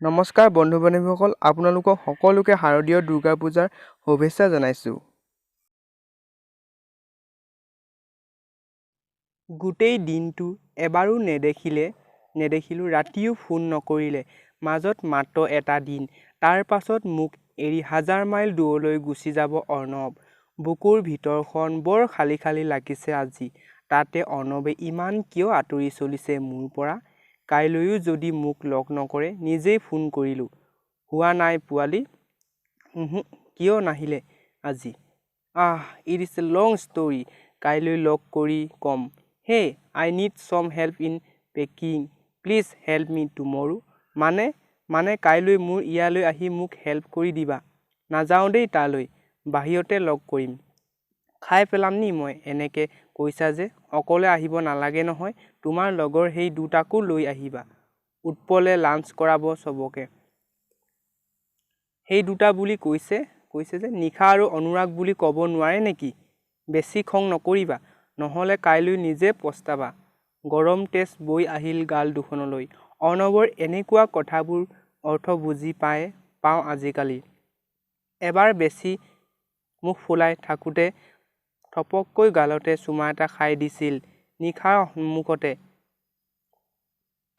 নমস্কাৰ বন্ধু বান্ধৱীসকল, আপোনালোকক সকলোকে শাৰদীয় দুৰ্গা পূজাৰ শুভেচ্ছা জনাইছোঁ। গোটেই দিনটো এবাৰো নেদেখিলোঁ, ৰাতিও ফোন নকৰিলে। মাজত মাত্ৰ এটা দিন, তাৰ পাছত মোক এৰি হাজাৰ মাইল দূৰলৈ গুচি যাব অৰ্ণৱ। বুকুৰ ভিতৰখন বৰ খালী খালী লাগিছে আজি। তাতে অৰ্ণৱে ইমান কিয় আঁতৰি চলিছে মোৰ পৰা? কাইলৈও যদি মোক লগ নকৰে, নিজেই ফোন কৰিলোঁ। হোৱা নাই পোৱালি? কিয় নাহিলে আজি? It is a long story. কাইলৈ লগ কৰি ক'ম। Hey, I need some help in packing. Please help me tomorrow. মানে কাইলৈ মোৰ ইয়ালৈ আহি মোক হেল্প কৰি দিবা। নাযাওঁ দেই তালৈ, বাহিৰতে লগ কৰিম। খাই পেলাম নি মই এনেকে কৈছা যে? অকলে আহিব নালাগে নহয়, তোমাৰ লগৰ সেই দুটাকো লৈ আহিবা। উৎপলে লাঞ্চ কৰাব চবকে। সেই দুটা বুলি কৈছে যে নিশা আৰু অনুৰাগ বুলি ক'ব নোৱাৰে নেকি? বেছি খং নকৰিবা, নহ'লে কাইলৈ নিজে পস্তাবা। গৰম তেজ বৈ আহিল গাল দুখনলৈ। অৰ্ণৱৰ এনেকুৱা কথাবোৰ অৰ্থ বুজি পাওঁ আজিকালি। এবাৰ বেছি মুখ ফুলাই থাকোঁতে থপককৈ গালতে চুমা এটা খাই দিছিল নিশাৰ সন্মুখতে।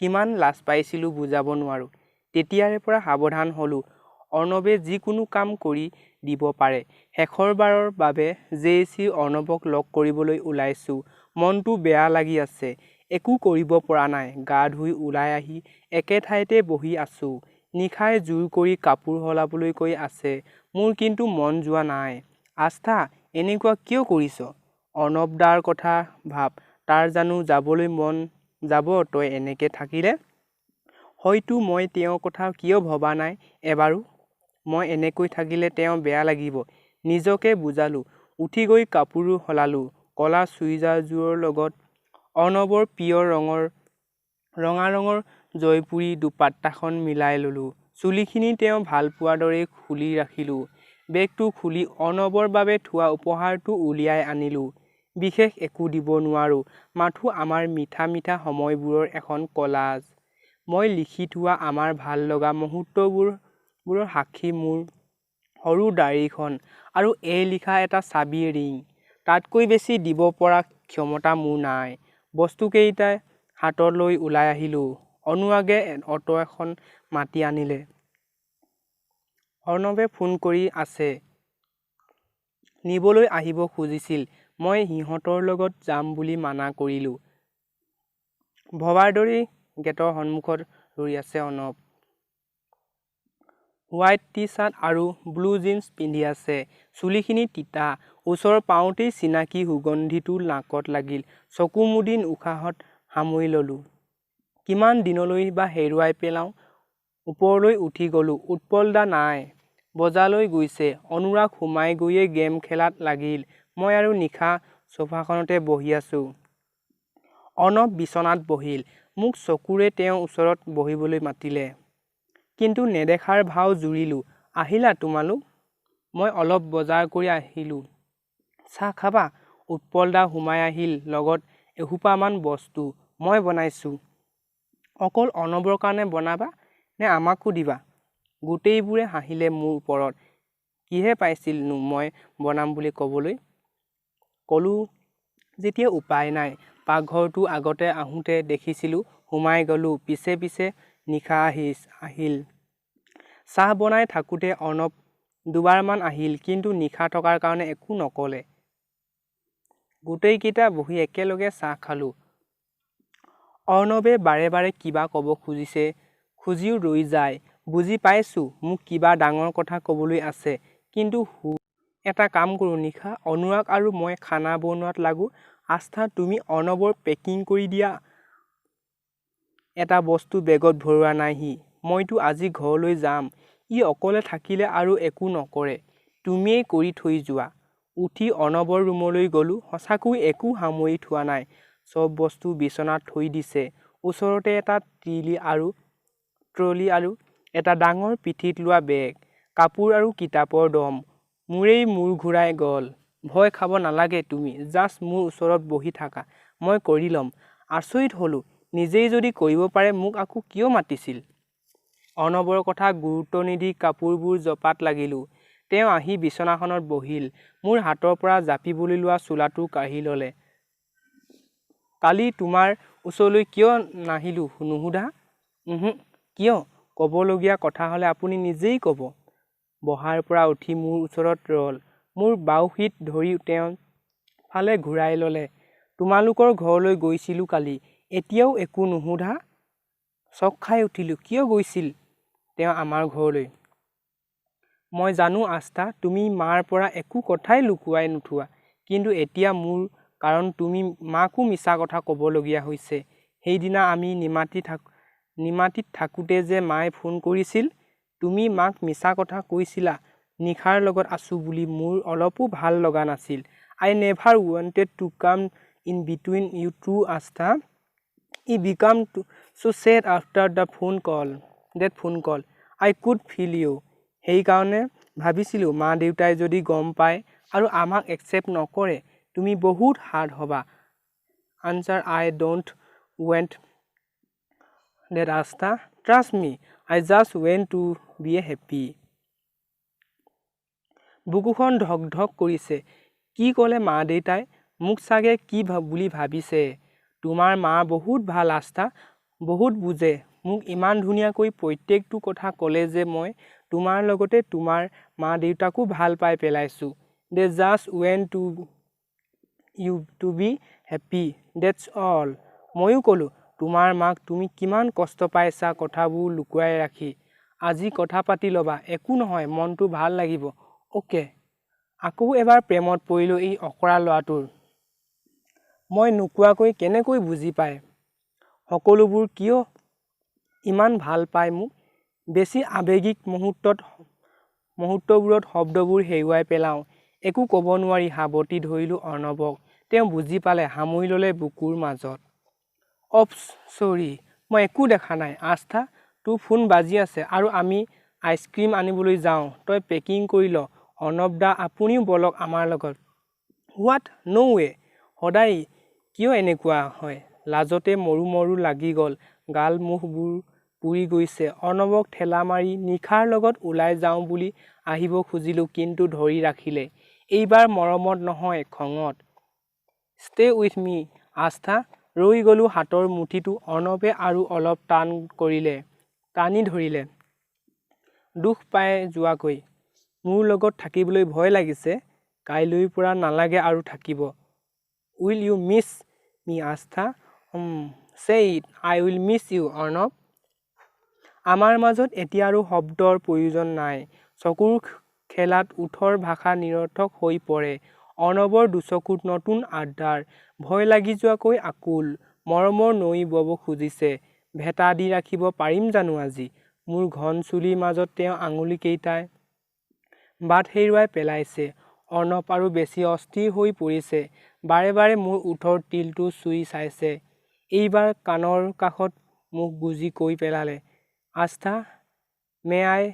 কিমান লাজ পাইছিলোঁ বুজাব নোৱাৰোঁ। তেতিয়াৰে পৰা সাৱধান হ'লোঁ। অৰ্ণৱে যিকোনো কাম কৰি দিব পাৰে। শেষৰবাৰৰ বাবে জেএইচি অৰ্ণৱক লগ কৰিবলৈ ওলাইছোঁ। মনটো বেয়া লাগি আছে, একো কৰিব পৰা নাই। গা ধুই ওলাই আহি একে ঠাইতে বহি আছোঁ। নিশাই জোৰ কৰি কাপোৰ সলাবলৈ কৈ আছে, মোৰ কিন্তু মন যোৱা নাই। আস্থা, এনেকুৱা কিয় কৰিছ? অৰ্ণৱ দাৰ কথা ভাব, তাৰ জানো যাবলৈ মন যাব তই এনেকে থাকিলে? হয়তো মই তেওঁৰ কথা কিয় ভবা নাই এবাৰো। মই এনেকৈ থাকিলে তেওঁ বেয়া লাগিব। নিজকে বুজালোঁ। উঠি গৈ কাপোৰো সলালোঁ। ক'লা চুইজাৰযোৰৰ লগত অৰ্ণৱৰ প্ৰিয় ৰঙা ৰঙৰ জয়পুৰী দুপাট্টাখন মিলাই ল'লোঁ। চুলিখিনি তেওঁ ভাল পোৱাৰ দৰেই খুলি ৰাখিলোঁ। বেগটো খুলি অৰ্ণৱৰ বাবে থোৱা উপহাৰটো উলিয়াই আনিলোঁ। বিশেষ একো দিব নোৱাৰোঁ, মাথো আমাৰ মিঠা মিঠা সময়বোৰৰ এখন কলাজ। মই লিখি থোৱা আমাৰ ভাল লগা মুহূৰ্তবোৰৰ সাক্ষী মোৰ সৰু ডায়েৰীখন আৰু এই লিখা এটা চাবি ৰিং। তাতকৈ বেছি দিব পৰা ক্ষমতা মোৰ নাই। বস্তুকেইটা হাতত লৈ ওলাই আহিলোঁ। অনুৰাগে অটো এখন মাতি আনিলে। অৰ্ণৱে ফোন কৰি আছে, নিবলৈ আহিব খুজিছিল। মই সিহঁতৰ লগত যাম বুলি মানা কৰিলোঁ। ভবাৰ দৰেই গেটৰ সন্মুখত ৰৈ আছে অৰ্ণৱ। হোৱাইট টি-চাৰ্ট আৰু ব্লু জিন্স পিন্ধি আছে। চুলিখিনি তিতা। ওচৰ পাওঁতেই চিনাকি সুগন্ধিটো নাকত লাগিল। চকু মুদি উশাহত সামৰি ল'লোঁ। কিমান দিনলৈ বা হেৰুৱাই পেলাওঁ। ওপৰলৈ উঠি গ'লোঁ। উৎপল দা নাই, বজাৰলৈ গৈছে। অনুৰাগ সোমাই গৈয়ে গেম খেলাত লাগিল। মই আৰু নিশা সোফাখনতে বহি আছোঁ। অৰ্ণৱ বিচনাত বহিল। মোক চকুৰে তেওঁৰ ওচৰত বহিবলৈ মাতিলে। কিন্তু নেদেখাৰ ভাও জুৰিলোঁ। আহিলা তোমালোক? মই অলপ বজাৰ কৰি আহিলোঁ। চাহ খাবা? উৎপল দা সোমাই আহিল, লগত এসোপামান বস্তু। মই বনাইছোঁ। অকল অৰ্ণৱৰ কাৰণে বনাবা নে আমাকো দিবা? গোটেইবোৰে হাঁহিলে মোৰ ওপৰত। কিহে পাইছিলনো মই বনাম বুলি ক'বলৈ? ক'লোঁ যেতিয়া উপায় নাই। পাকঘৰটো আগতে আহোঁতে দেখিছিলোঁ, সোমাই গ'লোঁ। পিছে পিছে নিশা আহিল। চাহ বনাই থাকোঁতে অৰ্ণৱ দুবাৰমান আহিল, কিন্তু নিশা থকাৰ কাৰণে একো নক'লে। গোটেইকেইটা বহি একেলগে চাহ খালোঁ। অৰ্ণৱে বাৰে বাৰে কিবা ক'ব খুজিও ৰৈ যায়। বুজি পাইছোঁ, মোক কিবা ডাঙৰ কথা ক'বলৈ আছে। কিন্তু এটা কাম কৰোঁ নিশা, অনুৰাগ আৰু মই খানা বনোৱাত লাগোঁ। আস্থা, তুমি অৰ্ণৱৰ পেকিং কৰি দিয়া। এটা বস্তু বেগত ভৰোৱা নাই সি। মইতো আজি ঘৰলৈ যাম। ই অকলে থাকিলে আৰু একো নকৰে। তুমিয়েই কৰি থৈ যোৱা। উঠি অৰ্ণৱৰ ৰুমলৈ গ'লোঁ। সঁচাকৈ একো সামৰি থোৱা নাই। চব বস্তু বিচনাত থৈ দিছে। ওচৰতে এটা ট্ৰলি আৰু এটা ডাঙৰ পিঠিত লোৱা বেগ। কাপোৰ আৰু কিতাপৰ দম। মোৰেই মূৰ ঘূৰাই গ'ল। ভয় খাব নালাগে তুমি, জাষ্ট মোৰ ওচৰত বহি থাকা, মই কৰি ল'ম। আচৰিত হ'লোঁ, নিজেই যদি কৰিব পাৰে মোক আকৌ কিয় মাতিছিল? অৰ্ণৱৰ কথা গুৰুত্ব নিদি কাপোৰবোৰ জপাত লাগিলোঁ। তেওঁ আহি বিচনাখনত বহিল। মোৰ হাতৰ পৰা জাপিবলৈ লোৱা চোলাটো কাঢ়ি ল'লে। কালি তোমাৰ ওচৰলৈ কিয় নাহিলোঁ নুসুধা? কিয়? ক'বলগীয়া কথা হ'লে আপুনি নিজেই ক'ব। বহাৰ পৰা উঠি মোৰ ওচৰত ৰ'ল। মোৰ বাহুহিত ধৰি তেওঁ ফালে ঘূৰাই ল'লে। তোমালোকৰ ঘৰলৈ গৈছিলোঁ কালি, এতিয়াও একো নুসুধা? চক খাই উঠিলোঁ। কিয় গৈছিল তেওঁ আমাৰ ঘৰলৈ? মই জানো আস্থা, তুমি মাৰ পৰা একো কথাই লুকুৱাই নোথোৱা, কিন্তু এতিয়া মোৰ কাৰণ তুমি মাকো মিছা কথা ক'বলগীয়া হৈছে। সেইদিনা আমি নিমাতীত থাকোঁতে যে মায়ে ফোন কৰিছিল, তুমি মাক মিছা কথা কৈছিলা নিশাৰ লগত আছোঁ বুলি। মোৰ অলপো ভাল লগা নাছিল। I never wanted to come in between you two, Astha. It became so sad after that phone call. I could feel you. সেইকাৰণে ভাবিছিলোঁ মা দেউতাই যদি গম পায় আৰু আমাক একচেপ্ট নকৰে, তুমি বহুত হাৰ্ড হ'বা। Answer, I don't want that, Astha. Trust me, I just want to be happy. বুকুখন ধক ধক কৰিছে। কি ক'লে মা দেউতাই? মোক চাগে কি বুলি ভাবিছে? তোমাৰ মা বহুত ভাল আস্থা, বহুত বুজে। মোক ইমান ধুনীয়াকৈ প্ৰত্যেকটো কথা ক'লে যে মই তোমাৰ লগতে তোমাৰ মা দেউতাকো ভাল পাই পেলাইছোঁ। They just want you to be happy, that's all. ময়ো ক'লোঁ, তোমাৰ মাক তুমি কিমান কষ্ট পাইছা কথাবোৰ লুকুৱাই ৰাখি। আজি কথা পাতি ল'বা, একো নহয়, মনটো ভাল লাগিব। অ'কে। আকৌ এবাৰ প্ৰেমত পৰিলোঁ এই অকৰা ল'ৰাটোৰ। মই নোকোৱাকৈ কেনেকৈ বুজি পায় সকলোবোৰ, কিয় ইমান ভাল পায় মোক? বেছি আৱেগিক মুহূৰ্তবোৰত শব্দবোৰ হেৰুৱাই পেলাওঁ। একো ক'ব নোৱাৰি সাৱটি ধৰিলোঁ অৰ্ণৱক। তেওঁ বুজি পালে, সামৰি ল'লে বুকুৰ মাজত। চৰি, মই একো দেখা নাই। আস্থা, তোৰ ফোন বাজি আছে আৰু আমি আইচক্ৰীম আনিবলৈ যাওঁ। তই পেকিং কৰি ল। অৰ্ণৱ দা, আপুনিও বলক আমাৰ লগত। হোৱাট? ন' ৱে। সদায় কিয় এনেকুৱা হয়? লাজতে মৰো মৰো লাগি গ'ল। গাল মুখবোৰ পুৰি গৈছে। অৰ্ণৱক ঠেলা মাৰি নিশাৰ লগত ওলাই যাওঁ বুলি আহিব খুজিলোঁ, কিন্তু ধৰি ৰাখিলে। এইবাৰ মৰমত নহয়, খঙত। ষ্টে উইথ মি, আস্থা। ৰৈ গ'লোঁ হাতৰ মুঠিটো। অৰ্ণৱে আৰু অলপ টানি ধৰিলে। দুখ পাই যোৱাকৈ। মোৰ লগত থাকিবলৈ ভয় লাগিছে। কাইলৈৰ পৰা নালাগে আৰু থাকিব। উইল ইউ মিছ মি, আস্থা? ছে it, I will miss you, Arnab. আমাৰ মাজত এতিয়া আৰু শব্দৰ প্ৰয়োজন নাই। চকুৰ খেলাত ওঠৰ ভাষা নিৰৰ্থক হৈ পৰে। অৰ্ণৱৰ দুচকুত নতুন আন্ধাৰ। ভয় লাগি যোৱাকৈ আকুল। মৰমৰ নৈ বব খুজিছে। ভেটা দি ৰাখিব পাৰিম জানো আজি? মোৰ ঘন চুলিৰ মাজত তেওঁ আঙুলিকেইটাই বাট হেৰুৱাই পেলাইছে। অৰ্ণৱ আৰু বেছি অস্থিৰ হৈ পৰিছে। বাৰে বাৰে মোৰ ওঠৰ তিলটো চুই চাইছে। এইবাৰ কাণৰ কাষত মুখ গুজি কৈ পেলালে, আস্থা, মে আই?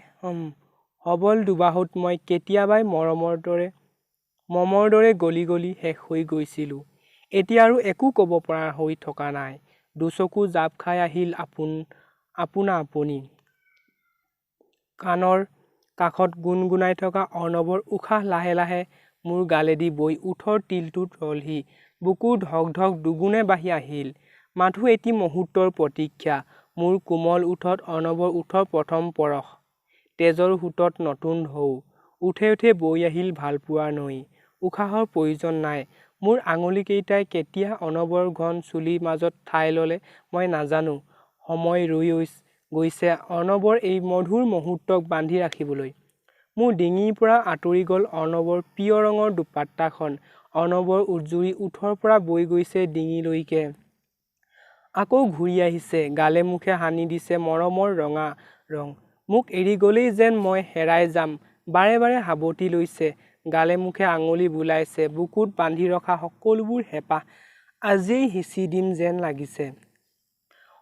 সবল দুবাহুত মই কেতিয়াবাই মমৰ দৰে গলি গলি শেষ হৈ গৈছিলোঁ। এতিয়া আৰু একো ক'ব পৰা হৈ থকা নাই। দুচকু জাপ খাই আহিল আপোনা আপুনি। কাণৰ কাষত গুণগুণাই থকা অৰ্ণৱৰ উশাহ লাহে লাহে মোৰ গালেদি বৈ ওঠৰ তিলটোত ৰলহি। বুকুৰ ধক ধক দুগুণে বাঢ়ি আহিল। মাথো এটি মুহূৰ্তৰ প্ৰতীক্ষা। মোৰ কোমল ওঠত অৰ্ণৱৰ ওঠৰ প্ৰথম পৰশ। তেজৰ সোঁতত নতুন ঢৌ। উঠে উঠে বৈ আহিল ভালপোৱাৰ নৈ। উশাহৰ প্ৰয়োজন নাই। মোৰ আঙুলিকেইটাই কেতিয়া অৰ্ণৱৰ ঘন চুলিৰ মাজত ঠাই ল'লে মই নাজানো। সময় ৰৈ গৈছে অৰ্ণৱৰ এই মধুৰ মুহূৰ্তক বান্ধি ৰাখিবলৈ। মোৰ ডিঙিৰ পৰা আঁতৰি গ'ল অৰ্ণৱৰ প্ৰিয় ৰঙৰ দুপাট্টাখন। অৰ্ণৱৰ উজ্জুৰি ওঠৰ পৰা বৈ গৈছে ডিঙিলৈকে। আকৌ ঘূৰি আহিছে। গালে মুখে সানি দিছে মৰমৰ ৰঙা ৰং। মোক এৰি গ'লেই যেন মই হেৰাই যাম। বাৰে বাৰে সাৱটি লৈছে। গালে মুখে আঙুলি বুলাইছে। বুকুত বান্ধি ৰখা সকলোবোৰ হেঁপাহ আজিয়েই সিঁচি দিম যেন লাগিছে।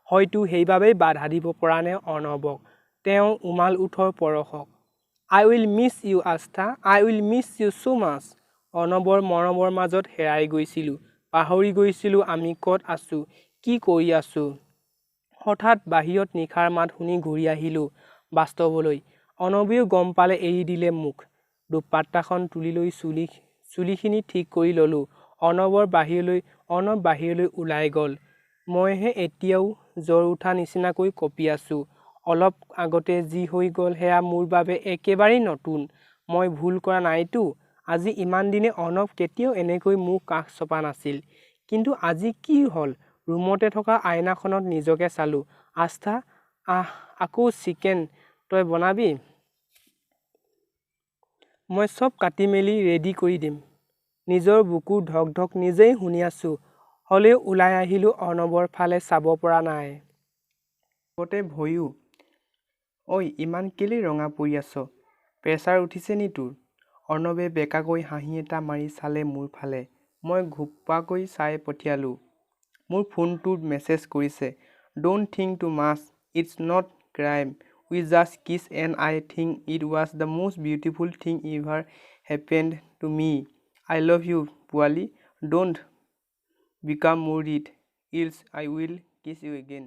হয়তো সেইবাবেই বাধা দিব পৰা নাই অৰ্ণৱক, তেওঁৰ উমাল ওঠৰ পৰশক। আই উইল মিছ ইউ, আস্থা। আই উইল মিছ ইউ ছ' মাছ। অৰ্ণৱৰ মৰমৰ মাজত হেৰাই গৈছিলোঁ। পাহৰি গৈছিলোঁ আমি ক'ত আছোঁ, কি কৰি আছোঁ। হঠাৎ বাহিৰত নিশাৰ মাত শুনি ঘূৰি আহিলোঁ বাস্তৱলৈ। অৰ্ণৱেও গম পালে এৰি দিলে মোক। দুপাট্টাখন তুলি লৈ চুলিখিনি ঠিক কৰি ল'লোঁ। অৰ্ণৱ বাহিৰলৈ ওলাই গ'ল। মইহে এতিয়াও জ্বৰ উঠা নিচিনাকৈ কঁপি আছোঁ। অলপ আগতে যি হৈ গ'ল সেয়া মোৰ বাবে একেবাৰেই নতুন। মই ভুল কৰা নাইতো। আজি ইমান দিনে অৰ্ণৱ কেতিয়াও এনেকৈ মোৰ কাষ চপা নাছিল। কিন্তু আজি কি হ'ল? ৰুমতে থকা আইনাখনত নিজকে চালোঁ। আস্থা, আকৌ চিকেন তই বনাবি? মই চব কাটি মেলি ৰেডি কৰি দিম। নিজৰ বুকুৰ ধক ধক নিজেই শুনি আছোঁ। হ'লেও ওলাই আহিলোঁ অৰ্ণৱৰ ফালে চাব পৰা নাই। লগতে ভয়ো। ঐ ইমান কেলেই ৰঙা পৰি আছ? প্ৰেছাৰ উঠিছে নি তোৰ? অৰ্ণৱে বেকাকৈ হাঁহি এটা মাৰি চালে মোৰ ফালে। মই ঘোপ্পাকৈ চাই পঠিয়ালোঁ। মোৰ ফোনটোত মেছেজ কৰিছে। Don't think too much, it's not crime, we just kiss and I think it was the most beautiful thing ever happened to me. I love you পোৱালি, don't become morbid, else I will kiss you again.